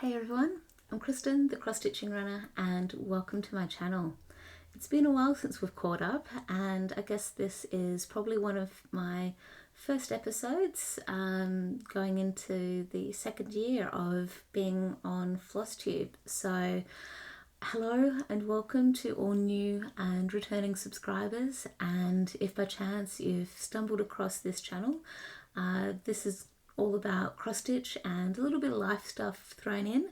Hey everyone, I'm Kristen, the cross stitching runner, and welcome to my channel. It's been a while since we've caught up, and I guess this is probably one of my first episodes going into the second year of being on Flosstube. So hello and welcome to all new and returning subscribers, and if by chance you've stumbled across this channel, this is all about cross stitch and a little bit of life stuff thrown in.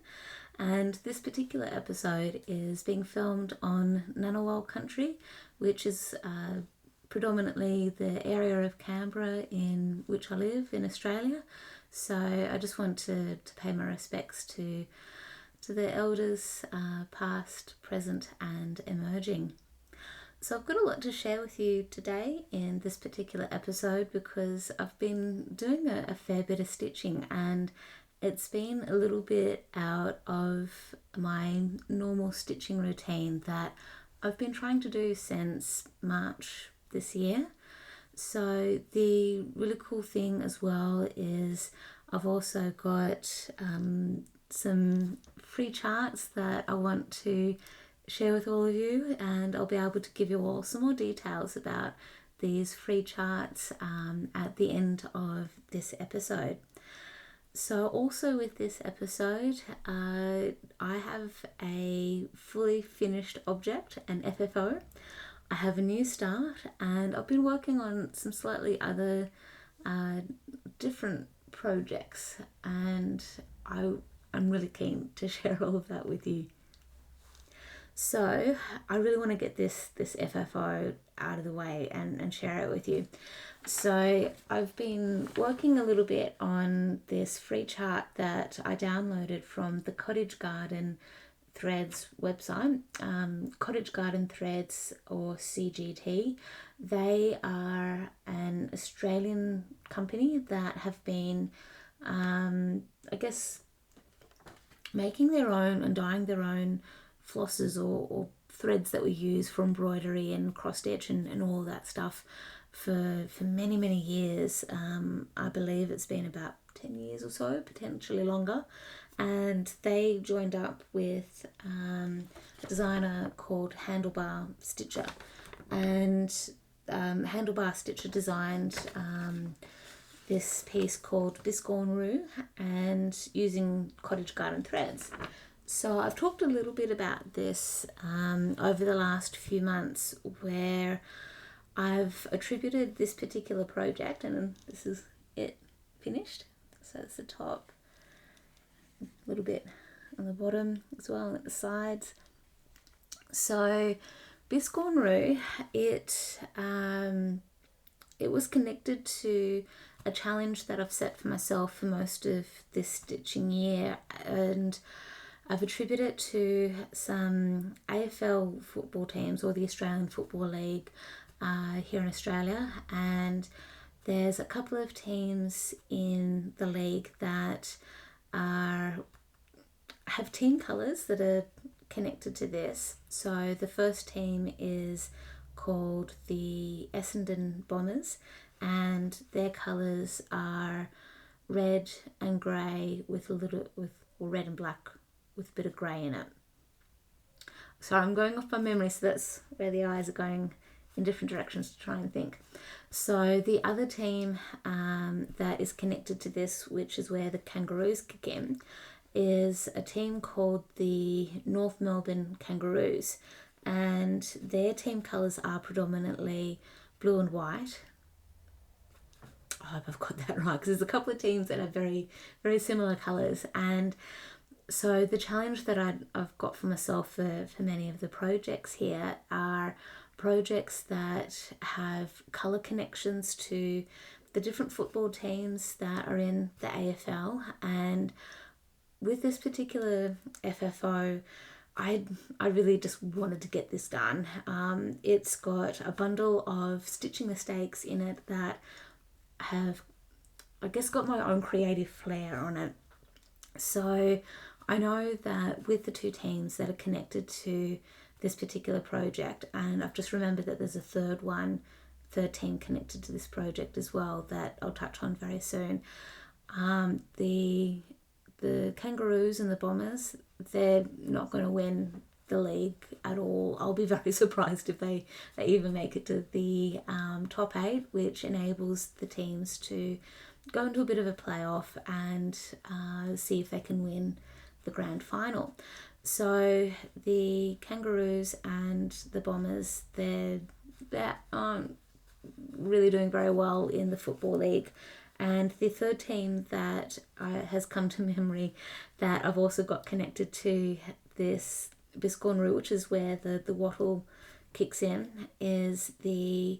And this particular episode is being filmed on Ngunnawal country, which is predominantly the area of Canberra in which I live in Australia. So I just want to pay my respects to the elders, past, present and emerging. So I've got a lot to share with you today in this particular episode because I've been doing a fair bit of stitching, and it's been a little bit out of my normal stitching routine that I've been trying to do since March this year. So the really cool thing as well is I've also got some free charts that I want to share with all of you, and I'll be able to give you all some more details about these free charts at the end of this episode. So also with this episode, I have a fully finished object, an FFO. I have a new start, and I've been working on some slightly other different projects, and I'm really keen to share all of that with you. So I really want to get this FFO out of the way and share it with you. So I've been working a little bit on this free chart that I downloaded from the Cottage Garden Threads website. Cottage Garden Threads, or CGT, they are an Australian company that have been, I guess, making their own and dyeing their own flosses or threads that we use for embroidery and cross stitch and all that stuff for many years. I believe it's been about 10 years or so, potentially longer, and they joined up with a designer called Handlebar Stitcher, and Handlebar Stitcher designed this piece called Biscorn Rue and using Cottage Garden threads. So I've talked a little bit about this over the last few months, where I've attributed this particular project, and this is it finished. So it's the top, a little bit on the bottom as well, and at the sides. So Biscorn Rue, it was connected to a challenge that I've set for myself for most of this stitching year, and I've attributed it to some AFL football teams, or the Australian Football League here in Australia, and there's a couple of teams in the league that have team colours that are connected to this. So the first team is called the Essendon Bombers, and their colours are red and grey with red and black with a bit of grey in it. So I'm going off by memory, so that's where the eyes are going in different directions to try and think. So the other team that is connected to this, which is where the Kangaroos kick in, is a team called the North Melbourne Kangaroos, and their team colours are predominantly blue and white. I hope I've got that right, because there's a couple of teams that have very, very similar colours. And so the challenge that I've got for myself for many of the projects here are projects that have colour connections to the different football teams that are in the AFL. And with this particular FFO, I really just wanted to get this done. It's got a bundle of stitching mistakes in it that have, I guess, got my own creative flair on it. So I know that with the two teams that are connected to this particular project, and I've just remembered that there's a third team connected to this project as well that I'll touch on very soon. The the Kangaroos and the Bombers, they're not going to win the league at all. I'll be very surprised if they even make it to the top 8, which enables the teams to go into a bit of a playoff and see if they can win the grand final. So the Kangaroos and the Bombers, they aren't really doing very well in the Football League. And the third team that has come to memory that I've also got connected to this Biscorn route, which is where the wattle kicks in, is the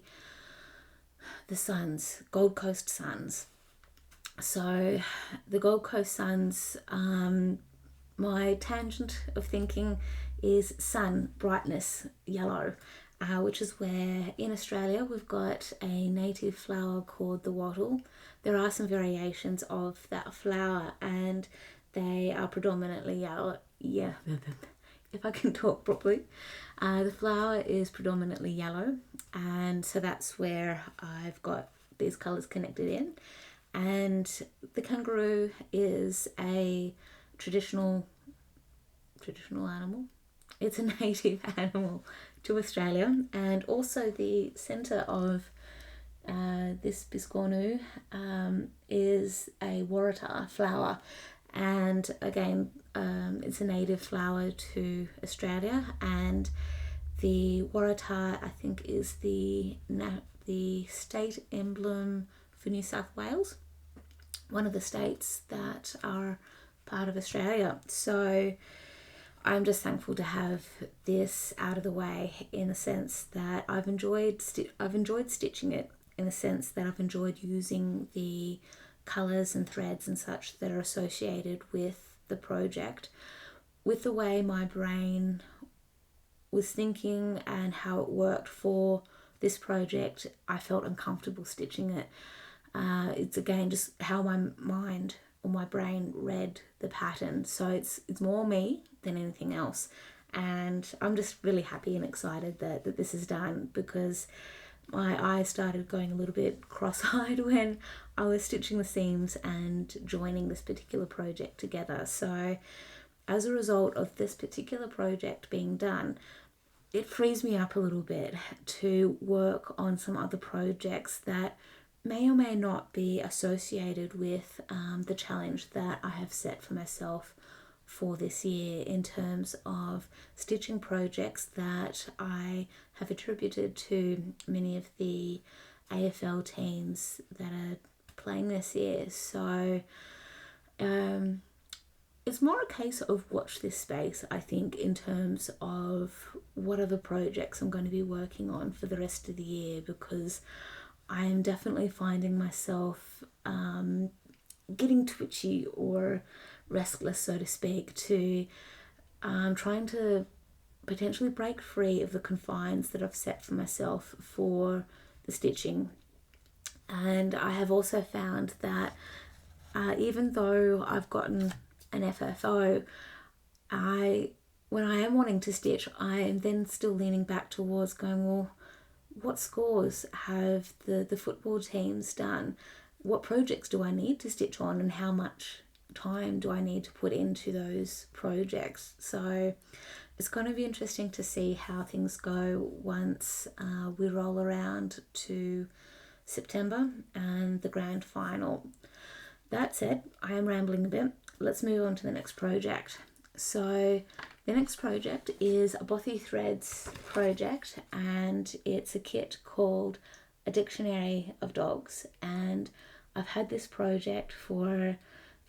Suns, Gold Coast Suns. So the Gold Coast Suns, my tangent of thinking is sun, brightness, yellow, which is where in Australia we've got a native flower called the wattle. There are some variations of that flower and they are predominantly yellow. Yeah, if I can talk properly. The flower is predominantly yellow, and so that's where I've got these colours connected in. And the kangaroo is a traditional animal. It's a native animal to Australia, and also the centre of this biscornu is a waratah flower, and again it's a native flower to Australia, and the waratah I think is the state emblem for New South Wales, one of the states that are part of Australia. So I'm just thankful to have this out of the way, in the sense that I've enjoyed stitching it, in the sense that I've enjoyed using the colours and threads and such that are associated with the project. With the way my brain was thinking and how it worked for this project, I felt uncomfortable stitching it. It's again just how my mind or my brain read the pattern. So it's more me than anything else. And I'm just really happy and excited that this is done, because my eyes started going a little bit cross-eyed when I was stitching the seams and joining this particular project together. So as a result of this particular project being done, it frees me up a little bit to work on some other projects that may or may not be associated with the challenge that I have set for myself for this year, in terms of stitching projects that I have attributed to many of the AFL teams that are playing this year. So it's more a case of watch this space, I think, in terms of what other projects I'm going to be working on for the rest of the year, because I am definitely finding myself getting twitchy or restless, so to speak, to trying to potentially break free of the confines that I've set for myself for the stitching. And I have also found that even though I've gotten an FFO, when I am wanting to stitch, I am then still leaning back towards going, well, what scores have the football teams done? What projects do I need to stitch on, and how much time do I need to put into those projects? So it's going to be interesting to see how things go once we roll around to September and the grand final. That said, I am rambling a bit. Let's move on to the next project. So the next project is a Bothy Threads project, and it's a kit called A Dictionary of Dogs. And I've had this project for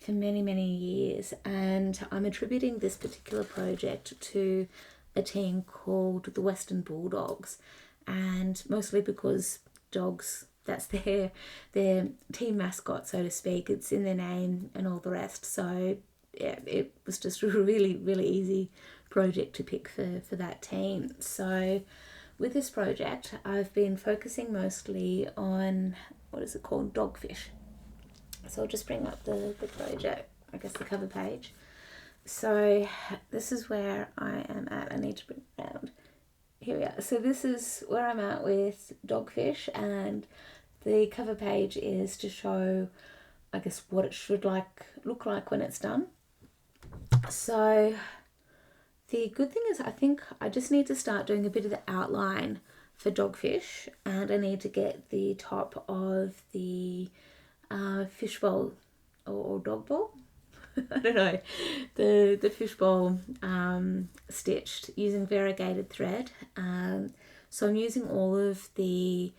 many years, and I'm attributing this particular project to a team called the Western Bulldogs, and mostly because dogs, that's their team mascot, so to speak. It's in their name and all the rest. So yeah, it was just a really easy project to pick for that team. So with this project, I've been focusing mostly on, what is it called, Dogfish. So I'll just bring up the project, I guess the cover page. So this is where I am at. I need to bring it around. Here we are. So this is where I'm at with Dogfish, and the cover page is to show, I guess, what it should look like when it's done. So the good thing is I think I just need to start doing a bit of the outline for Dogfish, and I need to get the top of the fishbowl or dog bowl. I don't know, the fishbowl stitched using variegated thread. So I'm using all of the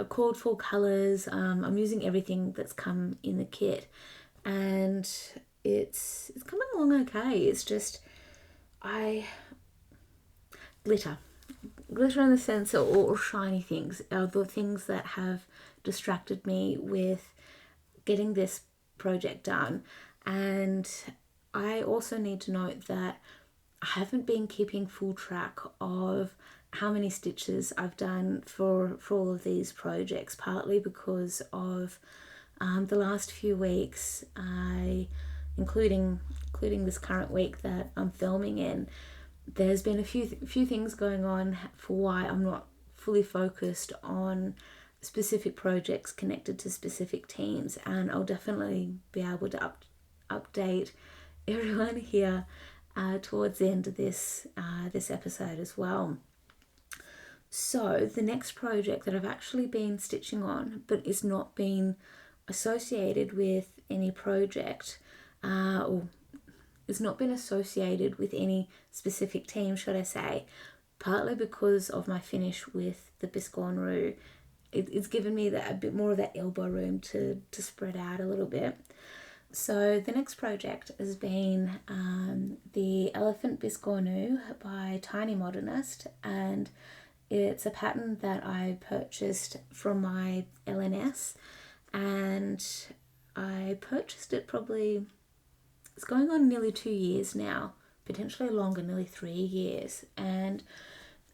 called for colours. I'm using everything that's come in the kit, and it's coming along okay. It's just glitter in the sense of all shiny things are the things that have distracted me with getting this project done. And I also need to note that I haven't been keeping full track of how many stitches I've done for all of these projects, partly because of the last few weeks, including this current week that I'm filming in, there's been a few things going on for why I'm not fully focused on specific projects connected to specific teams, and I'll definitely be able to update everyone here towards the end of this episode as well. So the next project that I've actually been stitching on, but is not being associated with any project, or it's not been associated with any specific team, should I say, partly because of my finish with the Biscorn Roux. It's given me a bit more of that elbow room to spread out a little bit. So the next project has been the Elephant Biscornu by Tiny Modernist, and it's a pattern that I purchased from my LNS, and I purchased it probably, it's going on nearly 2 years now, potentially longer, nearly 3 years. And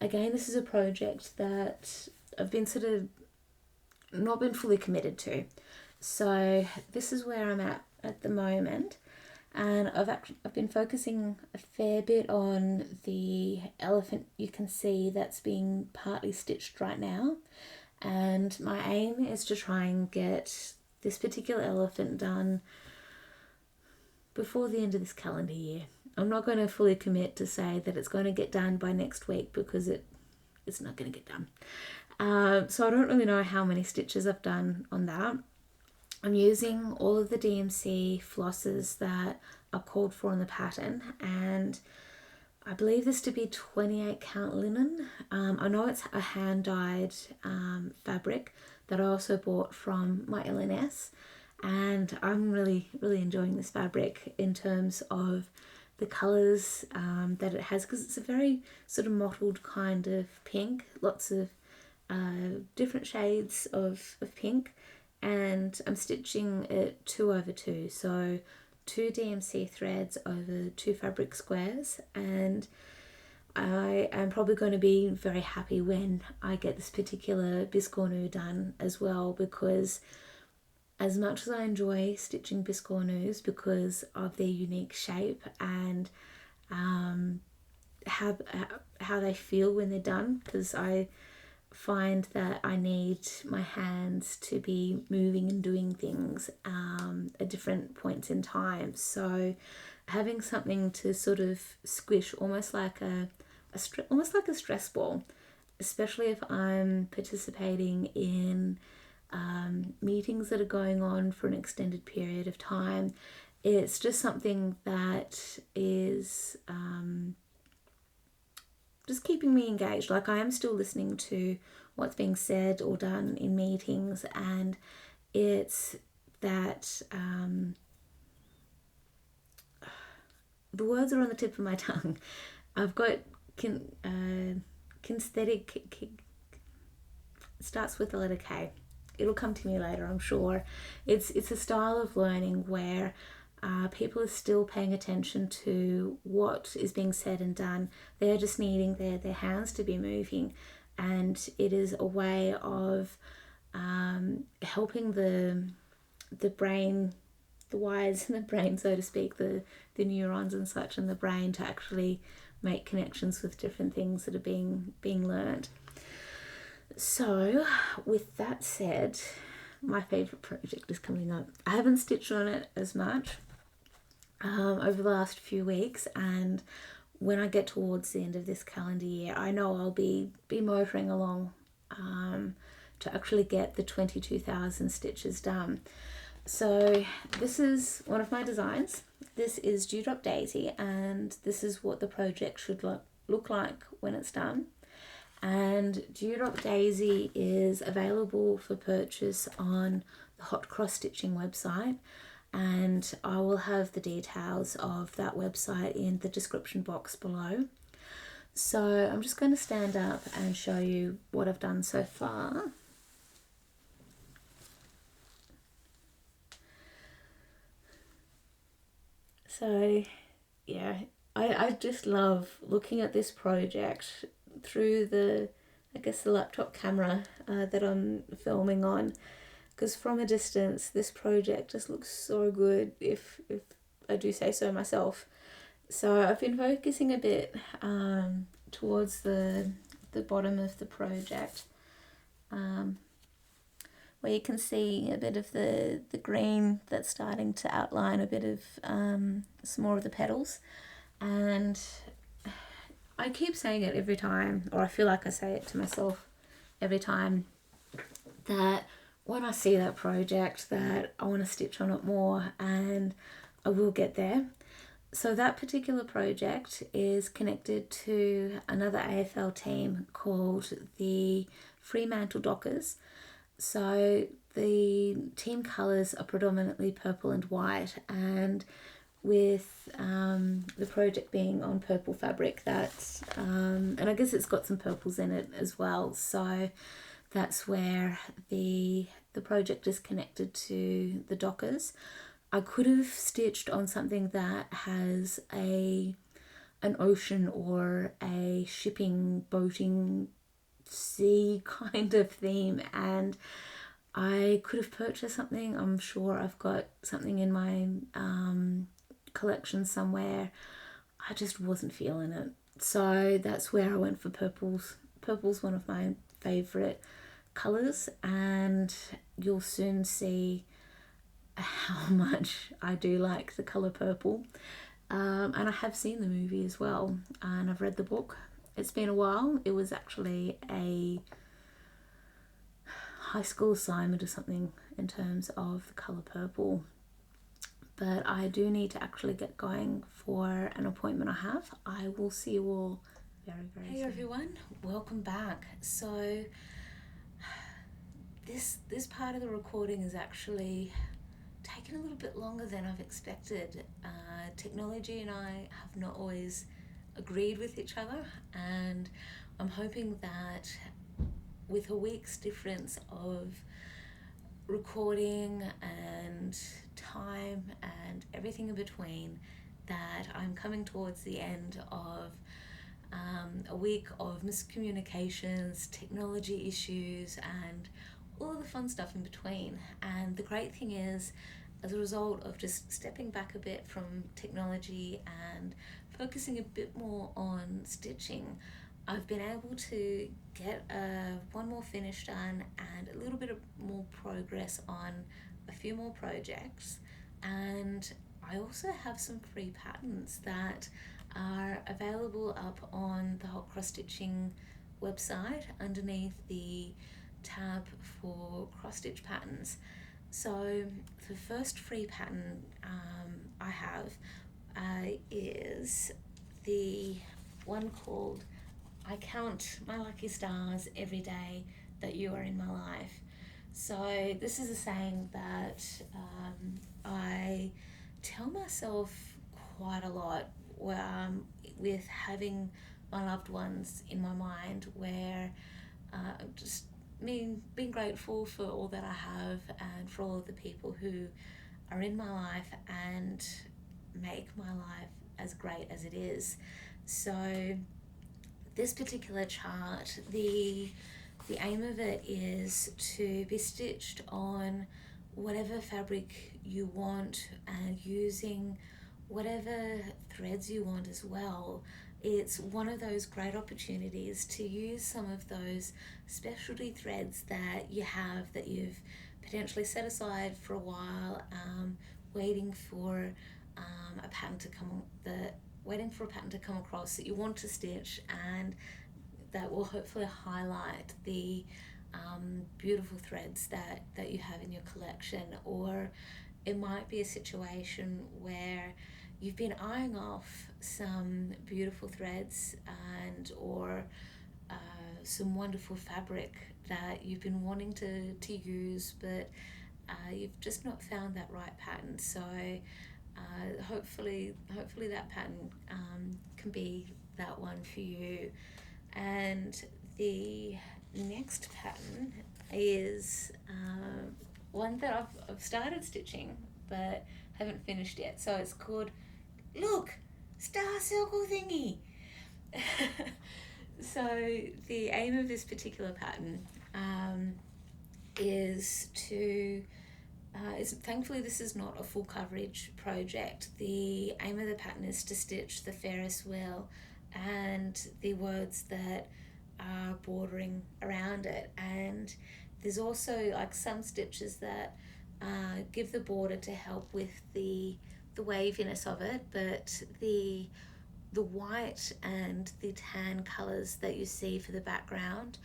again, this is a project that I've been sort of not been fully committed to. So this is where I'm at the moment, and I've been focusing a fair bit on the elephant. You can see that's being partly stitched right now, and my aim is to try and get this particular elephant done before the end of this calendar year. I'm not going to fully commit to say that it's going to get done by next week, because it's not going to get done. So I don't really know how many stitches I've done on that. I'm using all of the DMC flosses that are called for in the pattern, and I believe this to be 28 count linen. I know it's a hand dyed fabric that I also bought from my LNS, and I'm really enjoying this fabric in terms of the colours that it has, because it's a very sort of mottled kind of pink, lots of different shades of pink, and I'm stitching it 2/2, so 2 DMC threads over 2 fabric squares, and I am probably going to be very happy when I get this particular Biscornu done as well, because as much as I enjoy stitching Biscornus because of their unique shape and how they feel when they're done, because I find that I need my hands to be moving and doing things at different points in time. So having something to sort of squish, almost like a stress ball, especially if I'm participating in meetings that are going on for an extended period of time. It's just something that is just keeping me engaged. Like, I am still listening to what's being said or done in meetings, and it's that the words are on the tip of my tongue. I've got kinesthetic, starts with the letter K. It'll come to me later, I'm sure. It's a style of learning where people are still paying attention to what is being said and done. They're just needing their hands to be moving, and it is a way of helping the brain, the wires in the brain, so to speak, the neurons and such in the brain, to actually make connections with different things that are being learned. So with that said, my favourite project is coming up. I haven't stitched on it as much. over the last few weeks, and when I get towards the end of this calendar year, I know I'll be motoring along to actually get the 22,000 stitches done. So this is one of my designs. This is Dewdrop Daisy, and this is what the project should look like when it's done. And Dewdrop Daisy is available for purchase on the Hot Cross Stitching website, and I will have the details of that website in the description box below. So I'm just going to stand up and show you what I've done so far. So yeah, I just love looking at this project through the laptop camera that I'm filming on, because from a distance this project just looks so good, if I do say so myself. So I've been focusing a bit towards the bottom of the project, where you can see a bit of the green that's starting to outline a bit of some more of the petals. And I keep saying it every time, or I feel like I say it to myself every time, that when I see that project that I want to stitch on it more, and I will get there. So that particular project is connected to another AFL team called the Fremantle Dockers. So the team colours are predominantly purple and white, and with the project being on purple fabric, that's and I guess it's got some purples in it as well, so that's where the project is connected to the Dockers. I could have stitched on something that has an ocean or a shipping, boating, sea kind of theme, and I could have purchased something. I'm sure I've got something in my collection somewhere. I just wasn't feeling it, so that's where I went for purples. Purple's one of my favourite colours, and you'll soon see how much I do like the colour purple. And I have seen the movie as well, and I've read the book. It's been a while. It was actually a high school assignment or something in terms of the colour purple. But I do need to actually get going for an appointment I have. I will see you all very, very soon. Hey everyone, welcome back. So this part of the recording is actually taken a little bit longer than I've expected. Technology and I have not always agreed with each other, and I'm hoping that with a week's difference of recording and time and everything in between, that I'm coming towards the end of a week of miscommunications, technology issues, and all the fun stuff in between. And the great thing is, as a result of just stepping back a bit from technology and focusing a bit more on stitching, I've been able to get one more finish done and a little bit of more progress on a few more projects. And I also have some free patterns that are available up on the Hot Cross Stitching website underneath the tab for cross stitch patterns. So the first free pattern I have is the one called I Count My Lucky Stars Every Day That You Are in My Life. So this is a saying that I tell myself quite a lot with having my loved ones in my mind, where just being grateful for all that I have and for all of the people who are in my life and make my life as great as it is. So this particular chart, the aim of it is to be stitched on whatever fabric you want and using whatever threads you want as well. It's one of those great opportunities to use some of those specialty threads that you have, that you've potentially set aside for a while, waiting for a pattern to come, waiting for a pattern to come across that you want to stitch, and that will hopefully highlight the beautiful threads that you have in your collection. Or it might be a situation where you've been eyeing off some beautiful threads or some wonderful fabric that you've been wanting to use, but you've just not found that right pattern. So hopefully that pattern can be that one for you. And the next pattern is one that I've started stitching but haven't finished yet. So it's called, look, star circle thingy. So the aim of this particular pattern is to thankfully this is not a full coverage project. The aim of the pattern is to stitch the Ferris wheel and the words that are bordering around it. And there's also like some stitches that give the border to help with the waviness of it, but the white and the tan colours that you see for the background,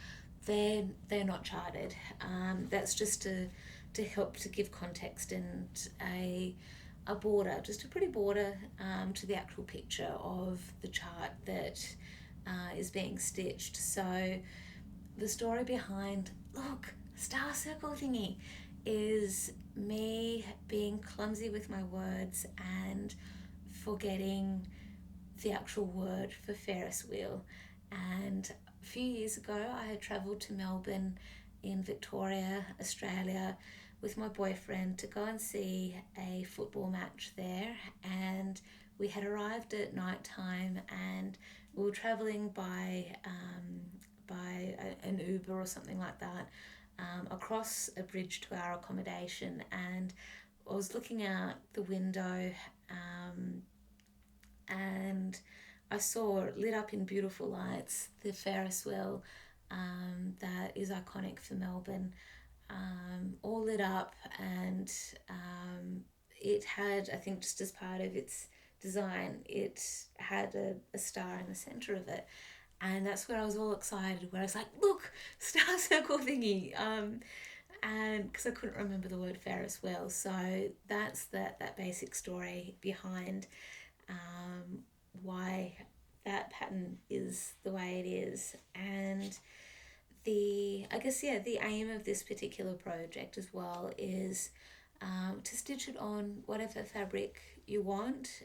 they're not charted. That's just to help to give context and a border, just a pretty border to the actual picture of the chart that is being stitched. So the story behind, look, star circle thingy, is me being clumsy with my words and forgetting the actual word for Ferris wheel. And a few years ago I had travelled to Melbourne in Victoria, Australia, with my boyfriend to go and see a football match there, and we had arrived at night time and we were travelling by an Uber or something like that across a bridge to our accommodation. And I was looking out the window and I saw lit up in beautiful lights the Ferris wheel that is iconic for Melbourne, all lit up, and it had, I think just as part of its design, it had a star in the centre of it. And that's where I was all excited, where I was like, look, star circle thingy. And because I couldn't remember the word Ferris wheel. So that's that basic story behind why that pattern is the way it is. And the aim of this particular project as well is to stitch it on whatever fabric you want.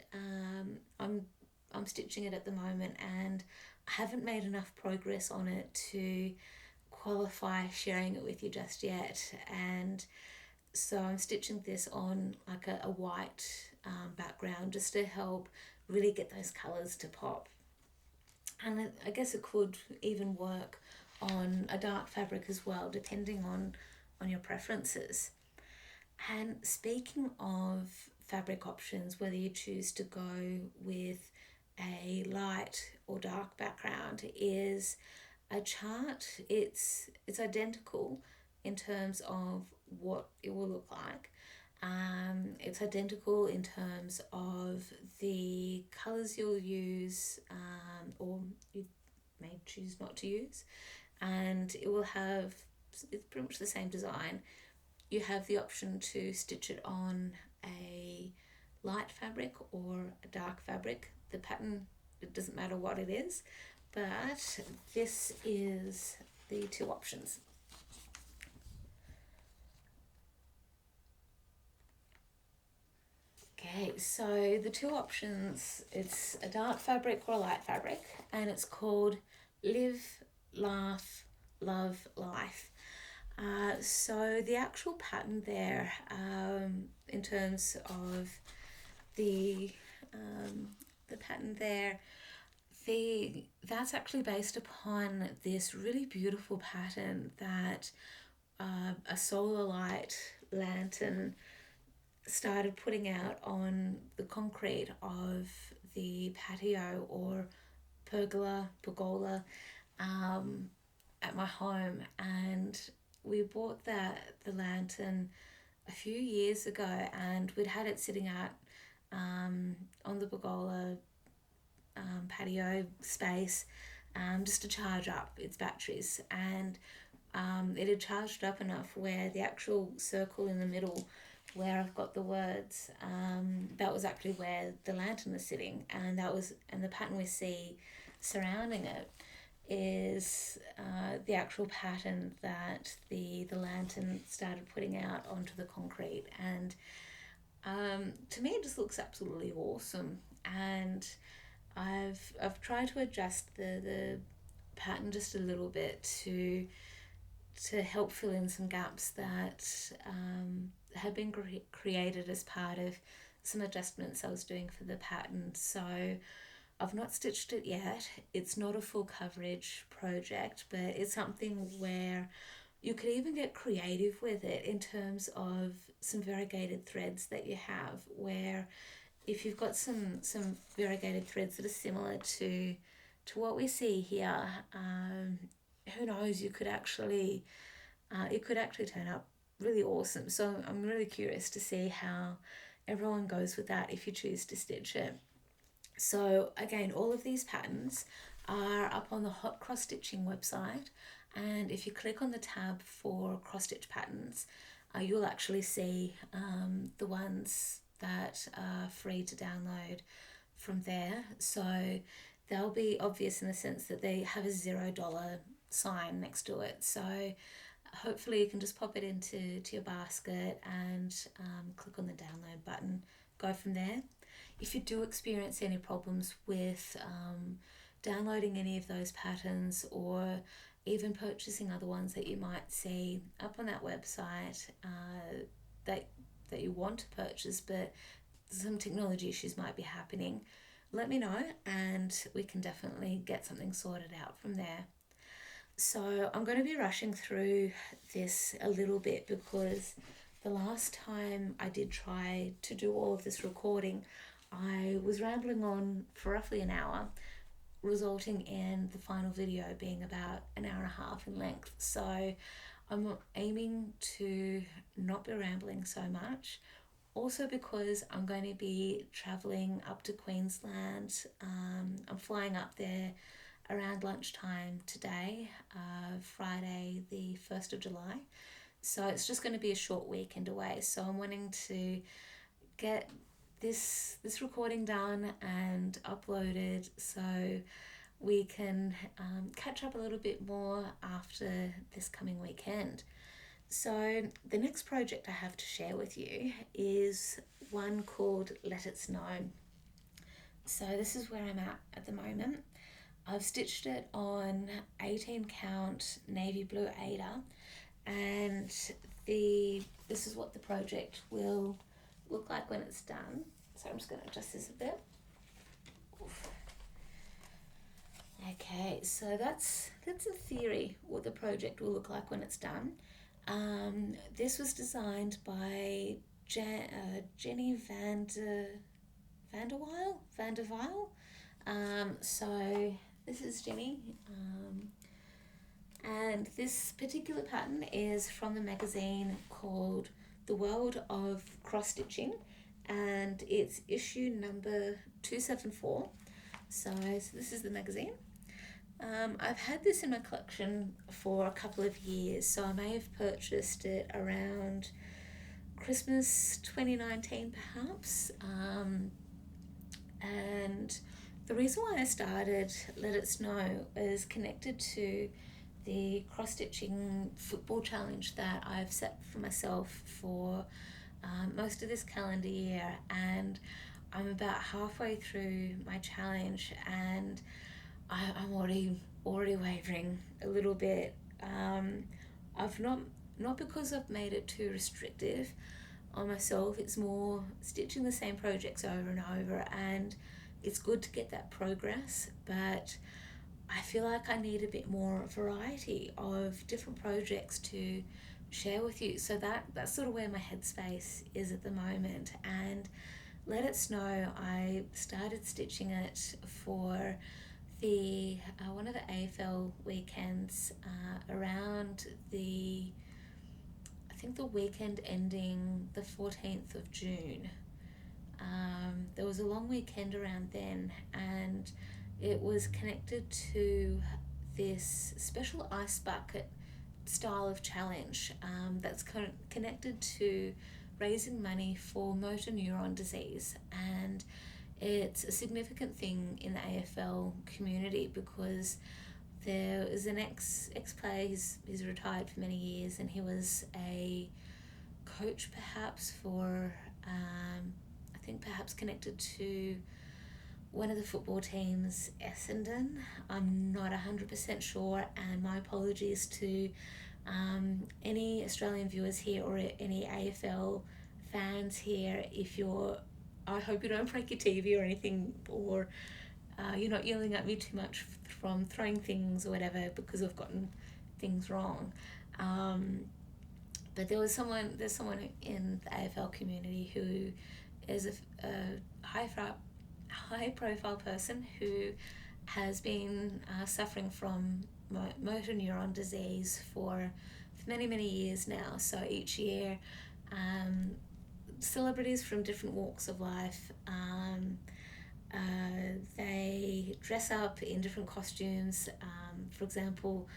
I'm stitching it at the moment and I haven't made enough progress on it to qualify sharing it with you just yet. And so I'm stitching this on like a white background just to help really get those colours to pop. And I guess it could even work on a dark fabric as well, depending on your preferences. And speaking of fabric options, whether you choose to go with a light or dark background, is a chart. It's identical in terms of what it will look like. It's identical in terms of the colours you'll use, or you may choose not to use, and it's pretty much the same design. You have the option to stitch it on a light fabric or a dark fabric. The pattern, it doesn't matter what it is, but this is the two options. Okay, so the two options, it's a dark fabric or a light fabric, and it's called Live, Laugh, Love, Life. So the actual pattern there, in terms of the pattern there, that's actually based upon this really beautiful pattern that a solar light lantern started putting out on the concrete of the patio or pergola at my home. And we bought the lantern a few years ago, and we'd had it sitting out on the pergola patio space, just to charge up its batteries, and it had charged up enough where the actual circle in the middle where I've got the words, that was actually where the lantern is sitting, and the pattern we see surrounding it is the actual pattern that the lantern started putting out onto the concrete. And to me it just looks absolutely awesome, and I've tried to adjust the pattern just a little bit to help fill in some gaps that have been created as part of some adjustments I was doing for the pattern. So I've not stitched it yet. It's not a full coverage project, but it's something where you could even get creative with it in terms of some variegated threads that you have, where if you've got some variegated threads that are similar to what we see here, who knows, you could actually it could actually turn out really awesome. So I'm really curious to see how everyone goes with that if you choose to stitch it. So again, all of these patterns are up on the Hot Cross Stitching website, and if you click on the tab for cross stitch patterns, you'll actually see the ones that are free to download from there. So they'll be obvious in the sense that they have a $0 sign next to it. So hopefully you can just pop it into your basket and click on the download button, go from there. If you do experience any problems with downloading any of those patterns, or even purchasing other ones that you might see up on that website that you want to purchase, but some technology issues might be happening, let me know and we can definitely get something sorted out from there. So I'm going to be rushing through this a little bit because the last time I did try to do all of this recording, I was rambling on for roughly an hour, resulting in the final video being about an hour and a half in length. So I'm aiming to not be rambling so much. Also because I'm going to be travelling up to Queensland. I'm flying up there around lunchtime today, Friday the 1st of July. So it's just going to be a short weekend away. So I'm wanting to get this recording done and uploaded so we can catch up a little bit more after this coming weekend. So the next project I have to share with you is one called Let It Snow. So this is where I'm at the moment. I've stitched it on 18 count navy blue Aida, and this is what the project will look like when it's done. So I'm just going to adjust this a bit. Oof. Okay, so that's in theory what the project will look like when it's done. This was designed by Jenny van der Weile. So this is Jenny, and this particular pattern is from the magazine called The World of Cross Stitching, and it's issue number 274. So this is the magazine. I've had this in my collection for a couple of years, so I may have purchased it around Christmas 2019 perhaps. And the reason why I started Let It Snow is connected to the cross-stitching football challenge that I've set for myself for most of this calendar year, and I'm about halfway through my challenge and I'm already wavering a little bit. I've not because I've made it too restrictive on myself, it's more stitching the same projects over and over, and it's good to get that progress, but I feel like I need a bit more variety of different projects to share with you. So that's sort of where my headspace is at the moment. And Let It Snow, I started stitching it for the one of the AFL weekends around I think the weekend ending the 14th of June. there was a long weekend around then, and it was connected to this special ice bucket style of challenge that's connected to raising money for motor neuron disease. And it's a significant thing in the AFL community because there is an ex-player, he's retired for many years, and he was a coach perhaps for, I think perhaps connected to one of the football teams, Essendon. I'm not 100% sure, and my apologies to any Australian viewers here or any AFL fans here. I hope you don't break your TV or anything, or you're not yelling at me too much from throwing things or whatever because I've gotten things wrong. But there's someone in the AFL community who is a high profile person who has been suffering from motor neuron disease for many years now. So each year celebrities from different walks of life, they dress up in different costumes. For example,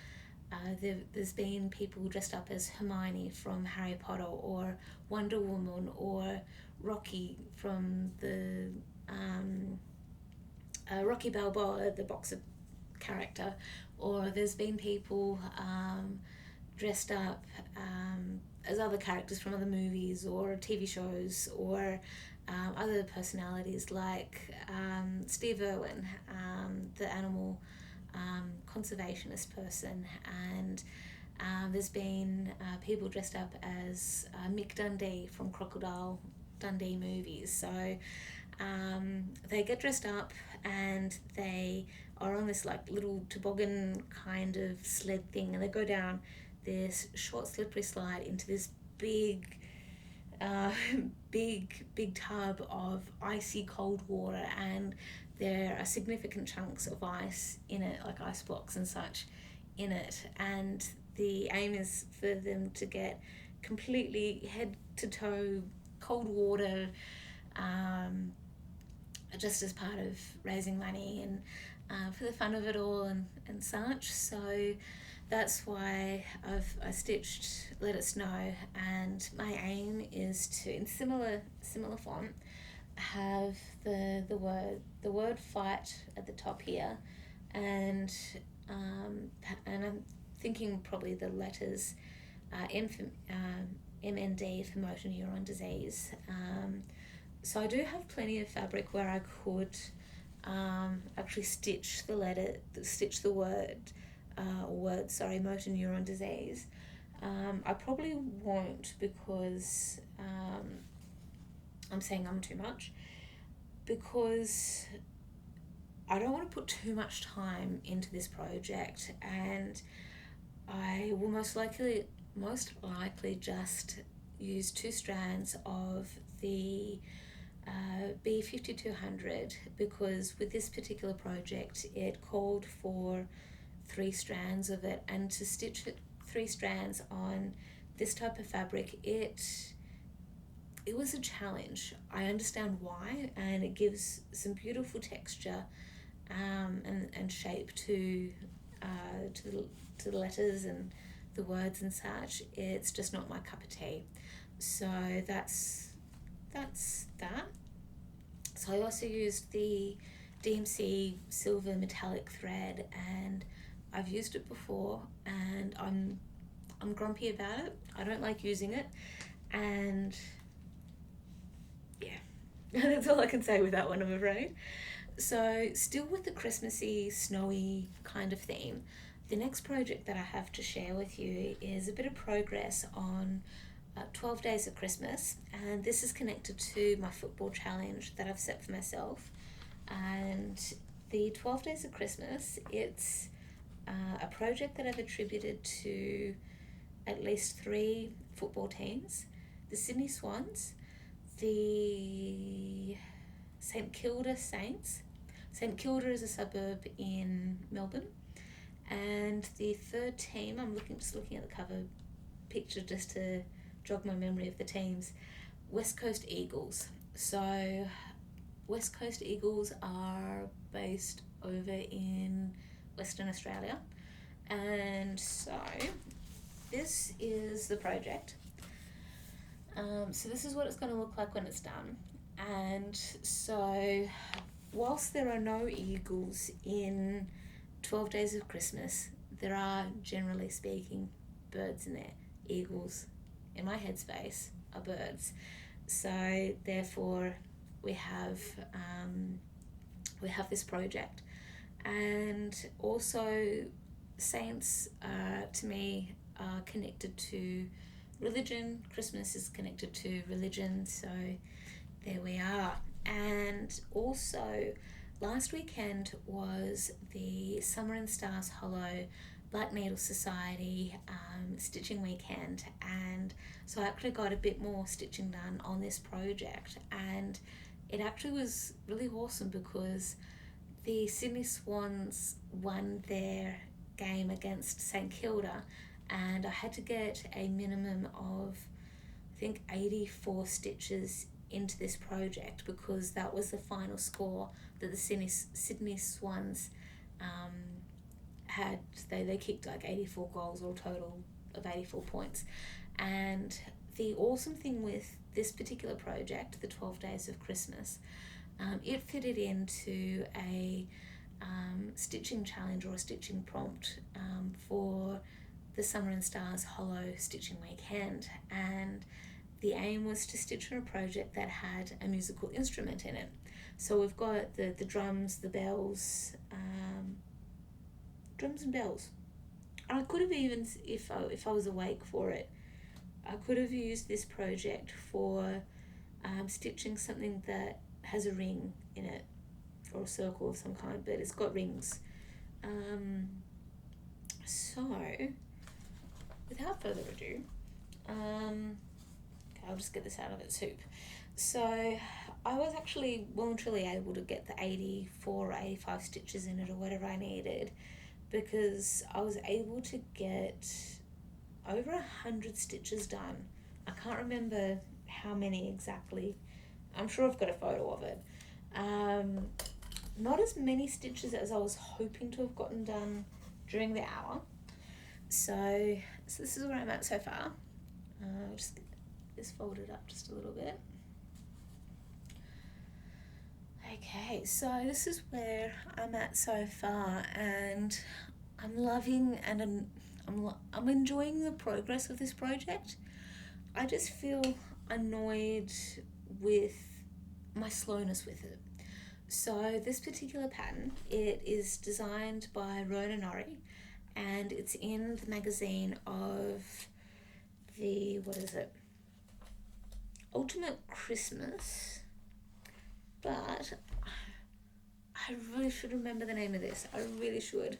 there's been people dressed up as Hermione from Harry Potter, or Wonder Woman, or Rocky from the Rocky Balboa, the boxer character. Or there's been people dressed up as other characters from other movies or TV shows, or other personalities like Steve Irwin, the animal conservationist person, and there's been people dressed up as Mick Dundee from Crocodile Dundee movies. So they get dressed up and they are on this like little toboggan kind of sled thing, and they go down this short slippery slide into this big tub of icy cold water, and there are significant chunks of ice in it, like ice blocks and such in it, and the aim is for them to get completely head to toe cold water, just as part of raising money and for the fun of it all and such. So that's why I stitched Let It Snow, and my aim is to, in similar font, have the word fight at the top here, and I'm thinking probably the letters MND for motor neuron disease. So I do have plenty of fabric where I could actually stitch the word motor neuron disease. I probably won't, because I'm saying too much, because I don't want to put too much time into this project, and I will most likely just use 2 strands of the B5200, because with this particular project it called for 3 strands of it, and to stitch 3 strands on this type of fabric, it was a challenge. I understand why, and it gives some beautiful texture and shape to the letters and the words and such. It's just not my cup of tea. So that's that. So I also used the DMC silver metallic thread, and I've used it before, and I'm grumpy about it. I don't like using it, and yeah, that's all I can say with that one, I'm afraid. So still with the Christmassy, snowy kind of theme, the next project that I have to share with you is a bit of progress on 12 Days of Christmas, and this is connected to my football challenge that I've set for myself. And the 12 Days of Christmas, it's a project that I've attributed to at least 3 football teams: the Sydney Swans, the St Kilda Saints. St Kilda is a suburb in Melbourne, and the third team, I'm just looking at the cover picture just to jog my memory of the teams, West Coast Eagles. So West Coast Eagles are based over in Western Australia, and so this is the project. So this is what it's going to look like when it's done. And so whilst there are no eagles in 12 Days of Christmas, there are, generally speaking, birds in there. Eagles, in my headspace, are birds. So therefore we have this project. And also saints, to me, are connected to religion. Christmas is connected to religion, so there we are. And also last weekend was the Summer and Stars Hollow Black Needle Society stitching weekend, and so I actually got a bit more stitching done on this project, and it actually was really awesome because the Sydney Swans won their game against St Kilda, and I had to get a minimum of, I think, 84 stitches into this project because that was the final score that the Sydney Swans had. They kicked like 84 goals, or a total of 84 points. And the awesome thing with this particular project, the 12 Days of Christmas, it fitted into a stitching challenge or a stitching prompt for the Summer and Stars Hollow stitching weekend, and the aim was to stitch on a project that had a musical instrument in it. So we've got the drums, the bells, drums and bells. And I could have even, if I was awake for it, I could have used this project for stitching something that has a ring in it, or a circle of some kind, but it's got rings. So without further ado, I'll just get this out of its soup. So I was actually well and truly able to get the 84 or 85 stitches in it, or whatever I needed, because I was able to get over 100 stitches done. I can't remember how many exactly. I'm sure I've got a photo of it. Not as many stitches as I was hoping to have gotten done during the hour. So this is where I'm at so far. I'll just get this folded up just a little bit. Okay, so this is where I'm at so far, and I'm loving and I'm enjoying the progress of this project. I just feel annoyed with my slowness with it. So this particular pattern, it is designed by Rona Norrie, and it's in the magazine of the, what is it, Ultimate Christmas, but I really should remember the name of this. I really should.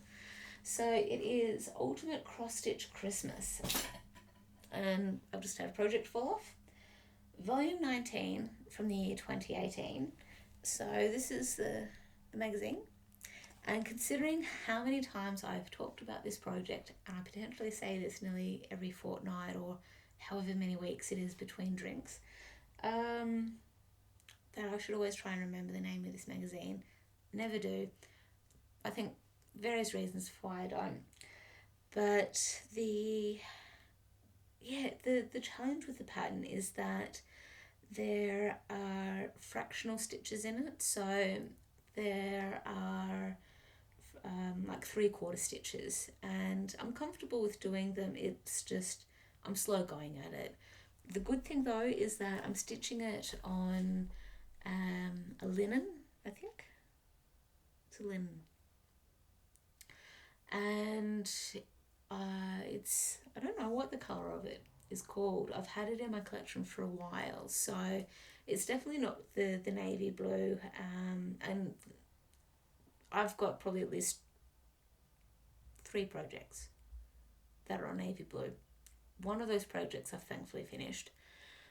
So it is Ultimate Cross Stitch Christmas, and I've just had a project fall off. Volume 19 from the year 2018. So this is the magazine, and considering how many times I've talked about this project, and I potentially say this nearly every fortnight or however many weeks it is between drinks, that I should always try and remember the name of this magazine. Never do. I think various reasons for why I don't. But the challenge with the pattern is that there are fractional stitches in it. So there are like 3/4 stitches, and I'm comfortable with doing them. It's just I'm slow going at it. The good thing though is that I'm stitching it on a linen, I think. It's a linen. And it's, I don't know what the colour of it is called. I've had it in my collection for a while, so it's definitely not the navy blue, and I've got probably at least 3 projects that are on navy blue. One of those projects I've thankfully finished,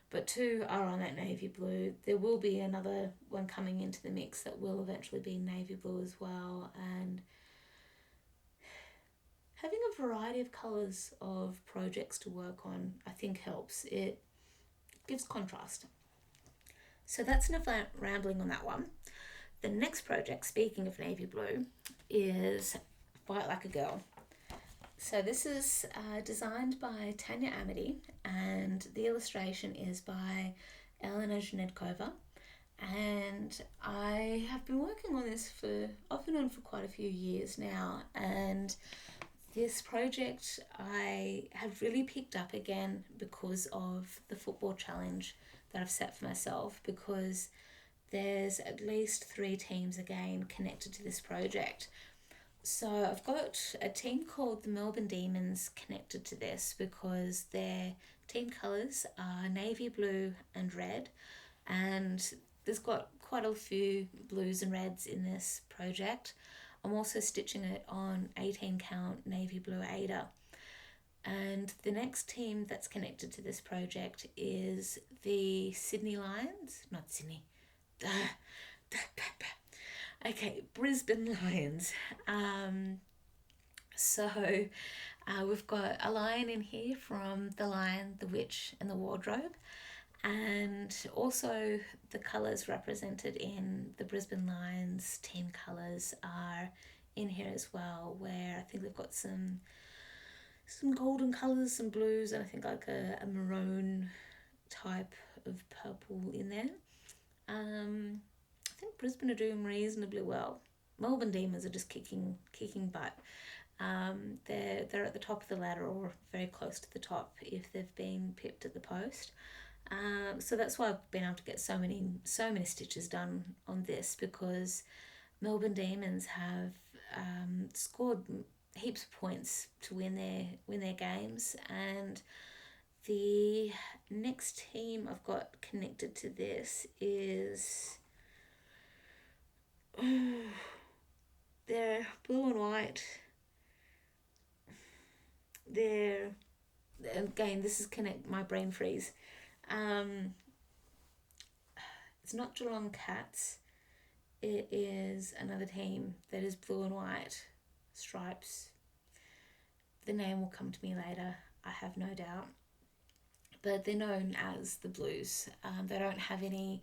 but 2 are on that navy blue. There will be another one coming into the mix that will eventually be navy blue as well, and having a variety of colours of projects to work on, I think, helps. It gives contrast. So that's enough rambling on that one. The next project, speaking of navy blue, is Fight Like a Girl. So this is designed by Tanya Amity, and the illustration is by Elena Zhnedkova. And I have been working on this for off and on for quite a few years now, and this project I have really picked up again because of the football challenge that I've set for myself, because there's at least 3 teams again connected to this project. So I've got a team called the Melbourne Demons connected to this because their team colours are navy blue and red, and there's got quite a few blues and reds in this project. I'm also stitching it on 18 count navy blue Aida. And the next team that's connected to this project is the Sydney Lions, not Sydney, okay, Brisbane Lions. So we've got a lion in here from The Lion, the Witch and the Wardrobe, and also the colours represented in the Brisbane Lions team colours are in here as well, where I think they've got some golden colours, some blues, and I think like a maroon type of purple in there. I think Brisbane are doing reasonably well. Melbourne Demons are just kicking butt. They're at the top of the ladder, or very close to the top if they've been pipped at the post. So that's why I've been able to get so many stitches done on this, because Melbourne Demons have scored heaps of points to win their games. And the next team I've got connected to this is they're blue and white. They're, again, this is my brain freeze. It's not Geelong Cats. It is another team that is blue and white stripes. The name will come to me later, I have no doubt. But they're known as the Blues. They don't have any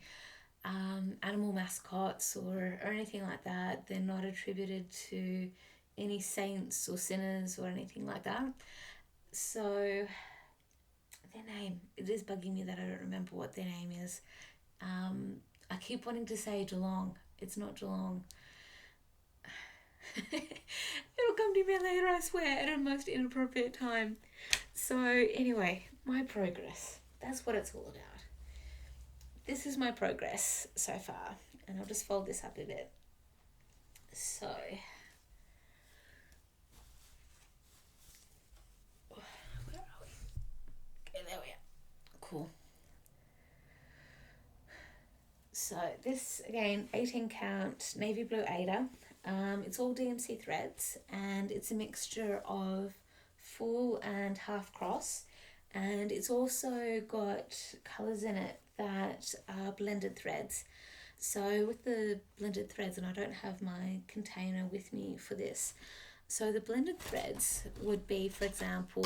animal mascots or anything like that. They're not attributed to any saints or sinners or anything like that. So their name, it is bugging me that I don't remember what their name is. I keep wanting to say Geelong. It's not Geelong. It'll come to me later, I swear, at a most inappropriate time. So anyway, my progress. That's what it's all about. This is my progress so far, and I'll just fold this up a bit. So, where are we? Okay, there we are. Cool. So this, again, 18 count navy blue Aida. It's all DMC threads, and it's a mixture of full and half cross, and it's also got colours in it that are blended threads. So with the blended threads, and I don't have my container with me for this, so the blended threads would be, for example,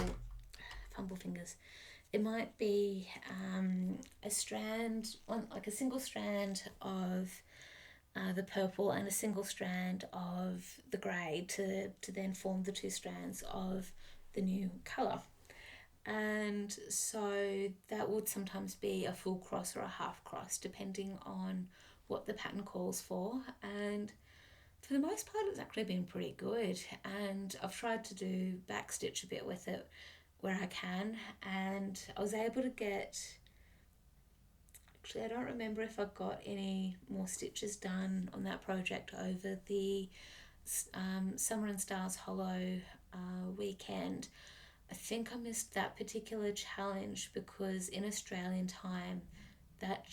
fumble fingers, it might be a strand, like a single strand of the purple and a single strand of the grey to then form the 2 strands of the new colour. And so that would sometimes be a full cross or a half cross, depending on what the pattern calls for. And for the most part, it's actually been pretty good. And I've tried to do backstitch a bit with it where I can, and I was able to get, actually I don't remember if I got any more stitches done on that project over the Summer and Stars Hollow weekend. I think I missed that particular challenge because in Australian time that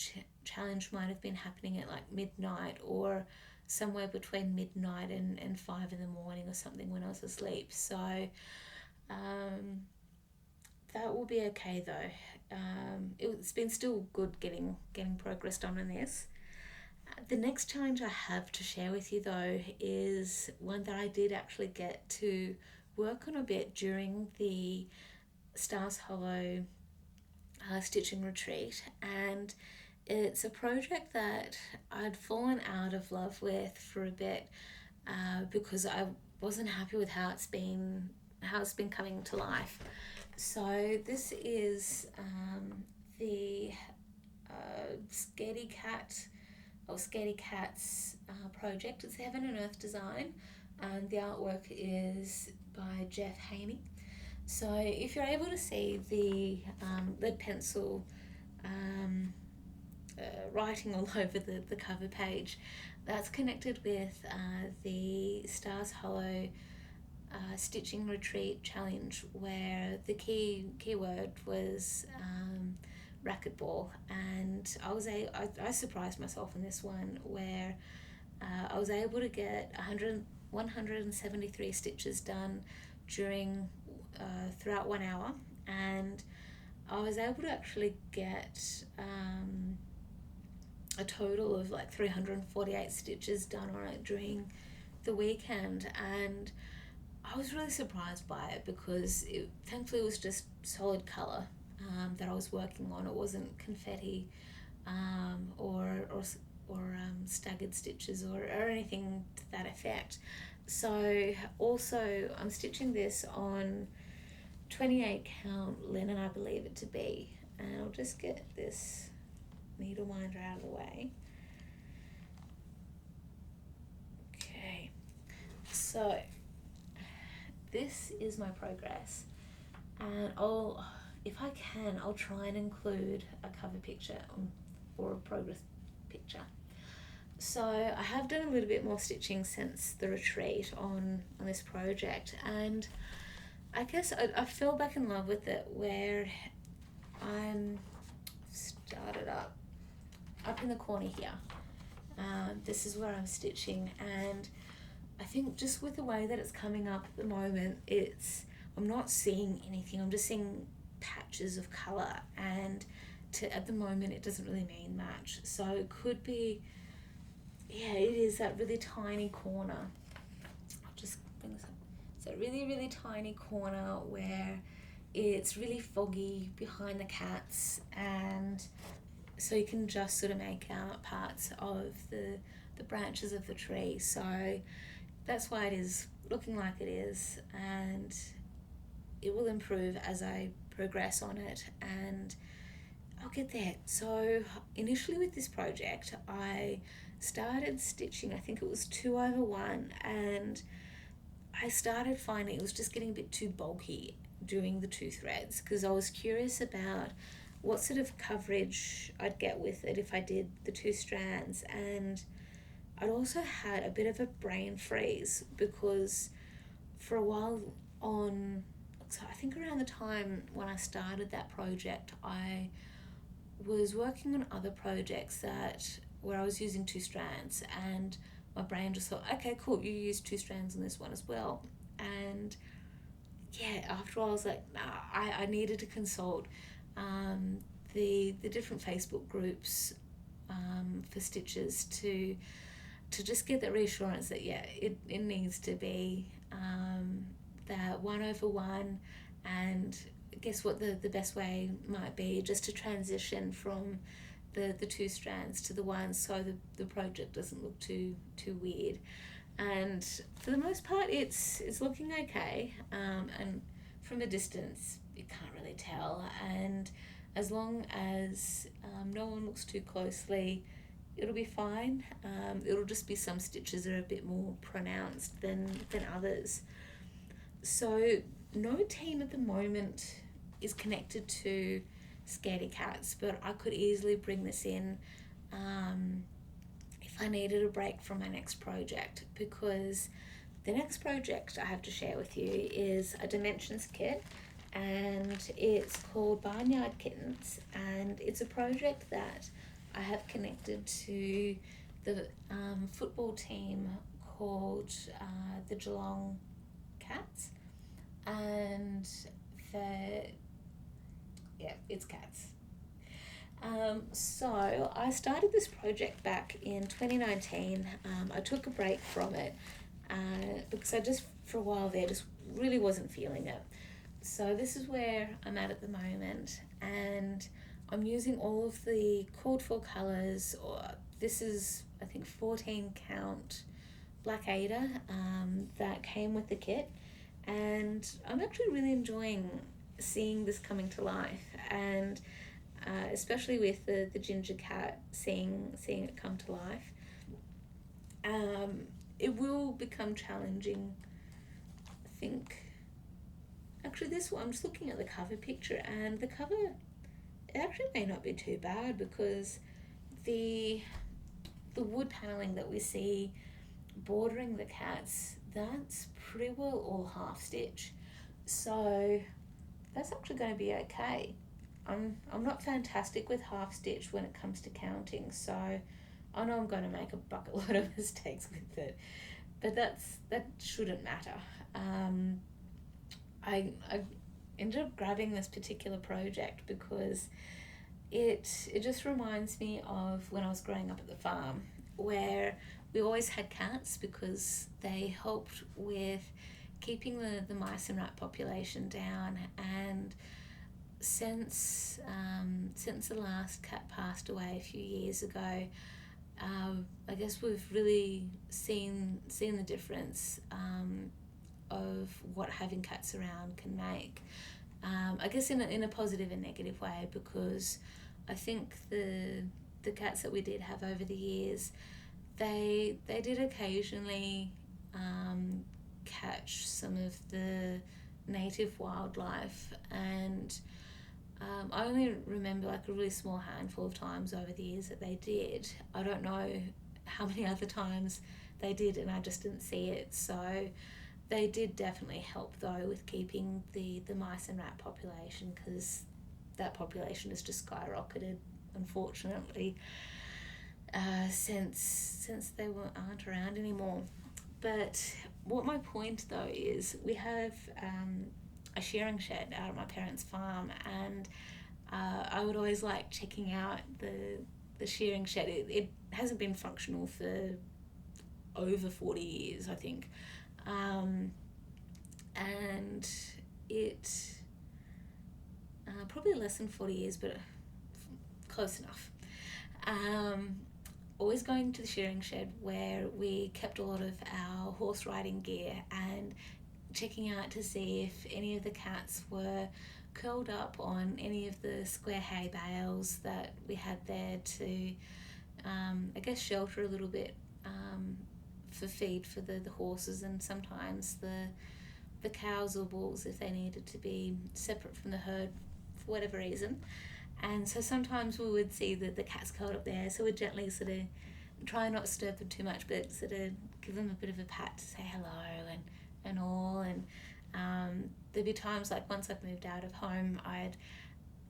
challenge might have been happening at like midnight, or somewhere between midnight and 5 in the morning or something when I was asleep. So that will be okay though. It's been still good getting progress done on this. The next challenge I have to share with you though is one that I did actually get to work on a bit during the Stars Hollow stitching retreat, and it's a project that I'd fallen out of love with for a bit because I wasn't happy with how it's been coming to life. So this is the Scaredy Cat's project. It's Heaven and Earth design, and the artwork is by Jeff Haney. So if you're able to see the lead pencil writing all over the cover page, that's connected with the Stars Hollow Stitching Retreat Challenge, where the keyword was racquetball, and I surprised myself in this one where I was able to get 173 stitches done throughout 1 hour, and I was able to actually get a total of like 348 stitches done on it during the weekend, and I was really surprised by it because thankfully it was just solid colour that I was working on. It wasn't confetti or staggered stitches or anything to that effect. So also I'm stitching this on 28 count linen, I believe it to be, and I'll just get this needle minder out of the way. Okay, so this is my progress, and if I can, I'll try and include a cover picture or a progress picture. So I have done a little bit more stitching since the retreat on this project, and I guess I fell back in love with it, where I'm started up in the corner here. This is where I'm stitching, and I think just with the way that it's coming up at the moment, I'm not seeing anything. I'm just seeing patches of colour, and at the moment it doesn't really mean much. So it could be, yeah, it is that really tiny corner. I'll just bring this up. So really, really tiny corner where it's really foggy behind the cats, and so you can just sort of make out parts of the branches of the tree. So that's why it is looking like it is, and it will improve as I progress on it, and I'll get there. So initially with this project, I started stitching, I think it was 2/1, and I started finding it was just getting a bit too bulky doing the 2 threads, because I was curious about what sort of coverage I'd get with it if I did the 2 strands. And I'd also had a bit of a brain freeze because for a while so I think around the time when I started that project, I was working on other projects where I was using 2 strands, and my brain just thought, okay, cool, you use 2 strands on this one as well. And yeah, after all, I was like, nah, I needed to consult the different Facebook groups for stitches to just get that reassurance that, yeah, it needs to be that 1/1, and guess what the best way might be, just to transition from the 2 strands to the one, so the project doesn't look too weird. And for the most part it's looking okay, and from a distance you can't really tell, and as long as no one looks too closely, it'll be fine. It'll just be some stitches that are a bit more pronounced than others. So no team at the moment is connected to Scaredy Cats, but I could easily bring this in if I needed a break from my next project, because the next project I have to share with you is a dimensions kit, and it's called Barnyard Kittens, and it's a project that I have connected to the football team called the Geelong Cats, and it's cats. So I started this project back in 2019. I took a break from it because I just, for a while there, just really wasn't feeling it. So this is where I'm at the moment, and I'm using all of the called for colours. This is, I think, 14 count black Aida that came with the kit, and I'm actually really enjoying seeing this coming to life, and especially with the ginger cat, seeing it come to life. It will become challenging, I think. Actually, this one, I'm just looking at the cover picture, and the cover, it actually may not be too bad, because the wood paneling that we see bordering the cats, that's pretty well all half stitch, so that's actually going to be okay. I'm not fantastic with half stitch when it comes to counting, so I know I'm going to make a bucket load of mistakes with it, but that shouldn't matter. I ended up grabbing this particular project because it just reminds me of when I was growing up at the farm, where we always had cats because they helped with keeping the mice and rat population down. And since the last cat passed away a few years ago, I guess we've really seen the difference of what having cats around can make. I guess in a positive and negative way, because I think the cats that we did have over the years, they did occasionally catch some of the native wildlife, and I only remember like a really small handful of times over the years that they did. I don't know how many other times they did, and I just didn't see it. So they did definitely help though with keeping the mice and rat population, because that population has just skyrocketed, unfortunately, since they aren't around anymore. But what my point though is, we have a shearing shed out at my parents' farm, and I would always like checking out the shearing shed. It hasn't been functional for over 40 years, I think. And it probably less than 40 years, but close enough. Always going to the shearing shed where we kept a lot of our horse riding gear, and checking out to see if any of the cats were curled up on any of the square hay bales that we had there to, I guess, shelter a little bit for feed for the horses, and sometimes the cows or bulls if they needed to be separate from the herd for whatever reason. And so sometimes we would see the cats curled up there, so we'd gently sort of try not to disturb them too much, but sort of give them a bit of a pat to say hello and all. And there'd be times like once I'd moved out of home, I'd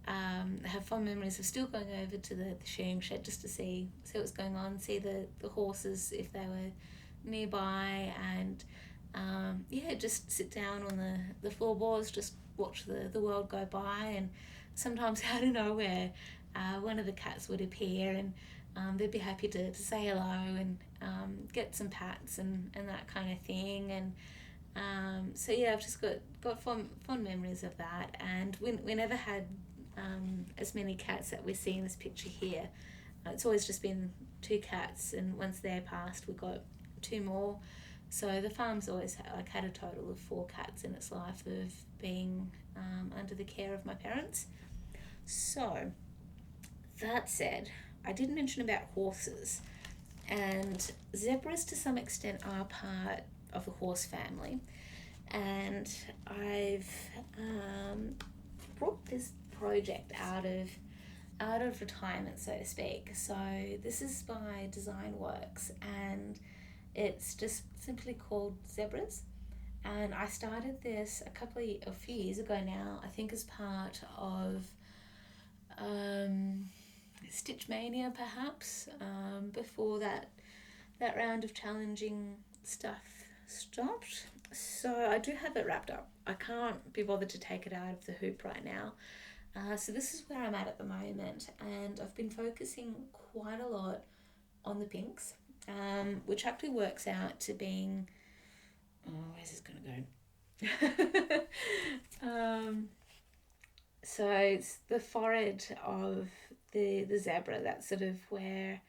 have fond memories of still going over to the shearing shed just to see what's going on, see the horses if they were nearby, and just sit down on the floorboards, just watch the world go by. And sometimes out of nowhere, one of the cats would appear, and they'd be happy to say hello and get some pats and that kind of thing. And so yeah, I've just got fond memories of that. And we never had as many cats that we see in this picture here. It's always just been 2 cats, and once they're passed, we got 2 more. So the farm's always had a total of 4 cats in its life of being under the care of my parents. So that said, I did mention about horses, and zebras to some extent are part of the horse family, and I've brought this project out of retirement, so to speak. So this is by Design Works, and it's just simply called Zebras. And I started this a few years ago now, I think as part of Stitch Mania, perhaps, before that round of challenging stuff stopped. So I do have it wrapped up. I can't be bothered to take it out of the hoop right now. So this is where I'm at the moment, and I've been focusing quite a lot on the pinks, which actually works out to being, where's this going to go? So it's the forehead of the zebra. That's sort of where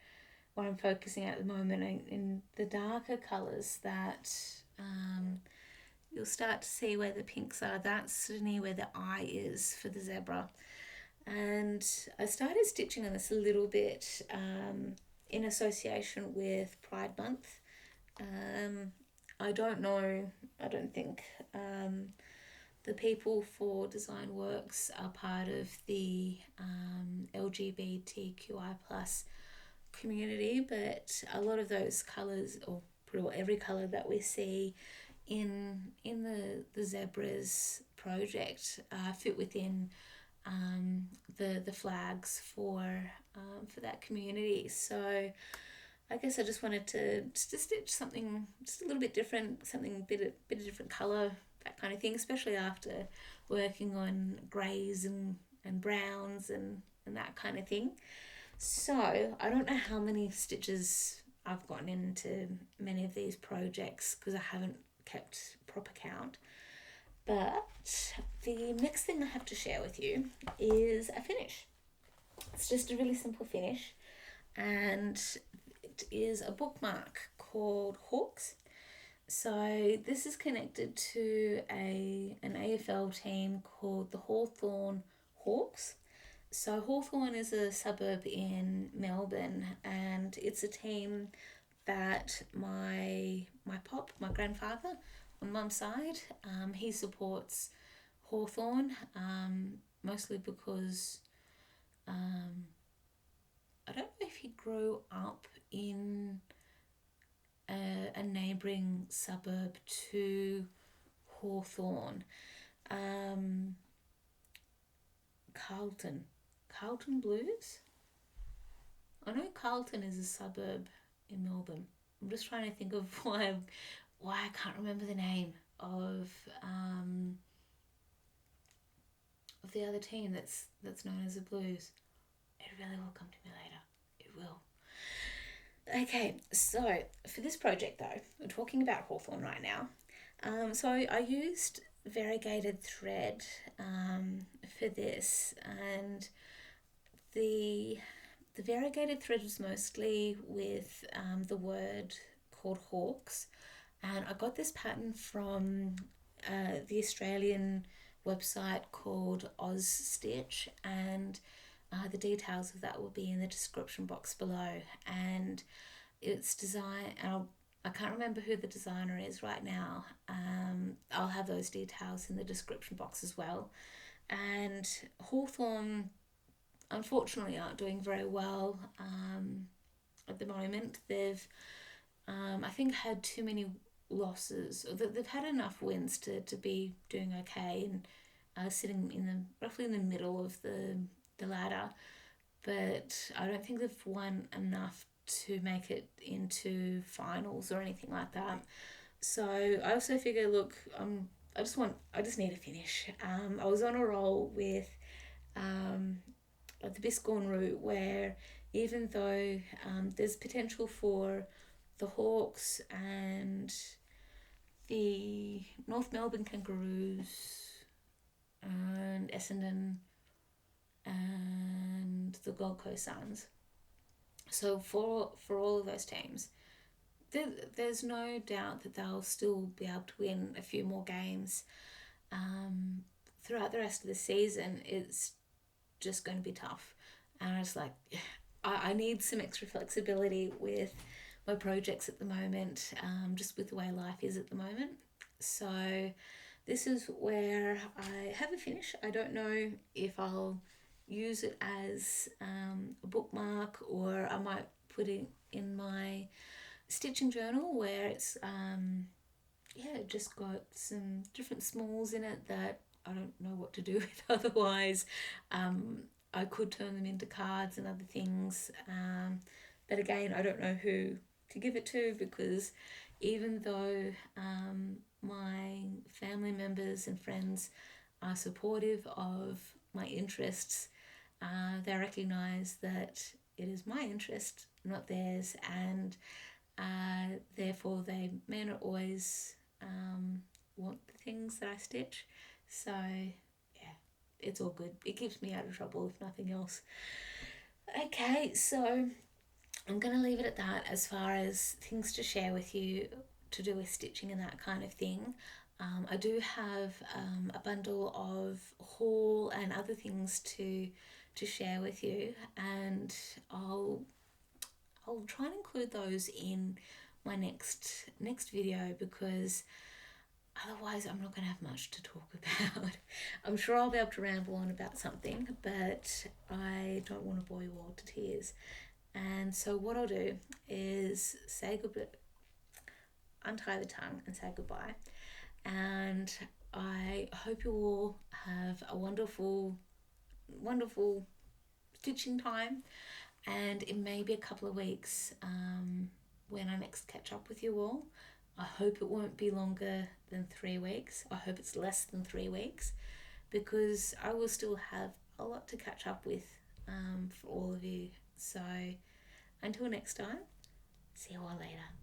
I'm focusing at the moment, in the darker colours that you'll start to see where the pinks are. That's sort of near where the eye is for the zebra. And I started stitching on this a little bit in association with Pride Month. Um, I don't know, I don't think the people for Design Works are part of the LGBTQI plus community, but a lot of those colours, or pretty well every colour that we see in the zebras project, fit within the flags for that community. So I guess I just wanted to stitch something just a little bit different, something bit of different colour, that kind of thing, especially after working on greys and browns and that kind of thing. So I don't know how many stitches I've gotten into many of these projects because I haven't kept proper count. But the next thing I have to share with you is a finish. It's just a really simple finish, and it is a bookmark called Hawks. So this is connected to an AFL team called the Hawthorn Hawks. So Hawthorn is a suburb in Melbourne, and it's a team that my grandfather on mum's side, he supports Hawthorn, mostly because I don't know if he grew up in a neighbouring suburb to Hawthorn, um, Carlton. Carlton Blues? I know Carlton is a suburb in Melbourne. I'm just trying to think of why I can't remember the name of the other team that's known as the Blues. It really will come to me later. It will. Okay, so for this project though, we're talking about Hawthorn right now. So I used variegated thread for this, and the variegated thread was mostly with the word called hawks, and I got this pattern from the Australian website called Oz Stitch, and the details of that will be in the description box below. And it's design. I can't remember who the designer is right now. I'll have those details in the description box as well. And Hawthorn, unfortunately, aren't doing very well at the moment. They've, I think, had too many losses. Or they've had enough wins to be doing okay, and sitting in the roughly in the middle of the ladder. But I don't think they've won enough to make it into finals or anything like that. So I also figure, look, I just need a finish. I was on a roll with um, the Biscorn route, where even though there's potential for the Hawks and the North Melbourne Kangaroos and Essendon and the Gold Coast Suns. So for all of those teams, there's no doubt that they'll still be able to win a few more games throughout the rest of the season. It's just going to be tough, and I was like, I need some extra flexibility with my projects at the moment, just with the way life is at the moment. So this is where I have a finish. I don't know if I'll use it as a bookmark, or I might put it in my stitching journal, where it's just got some different smalls in it that I don't know what to do with otherwise. I could turn them into cards and other things, but again, I don't know who to give it to, because even though my family members and friends are supportive of my interests, they recognise that it is my interest, not theirs, and therefore they may not always want the things that I stitch. So yeah, it's all good. It keeps me out of trouble if nothing else. Okay, so I'm going to leave it at that as far as things to share with you to do with stitching and that kind of thing. I do have a bundle of haul and other things to share with you, and I'll try and include those in my next video, because otherwise I'm not going to have much to talk about. I'm sure I'll be able to ramble on about something, but I don't want to bore you all to tears. And so what I'll do is say goodbye, untie the tongue and say goodbye. And I hope you all have a wonderful, wonderful stitching time. And it may be a couple of weeks when I next catch up with you all. I hope it won't be longer than 3 weeks. I hope it's less than 3 weeks, because I will still have a lot to catch up with for all of you. So until next time, see you all later.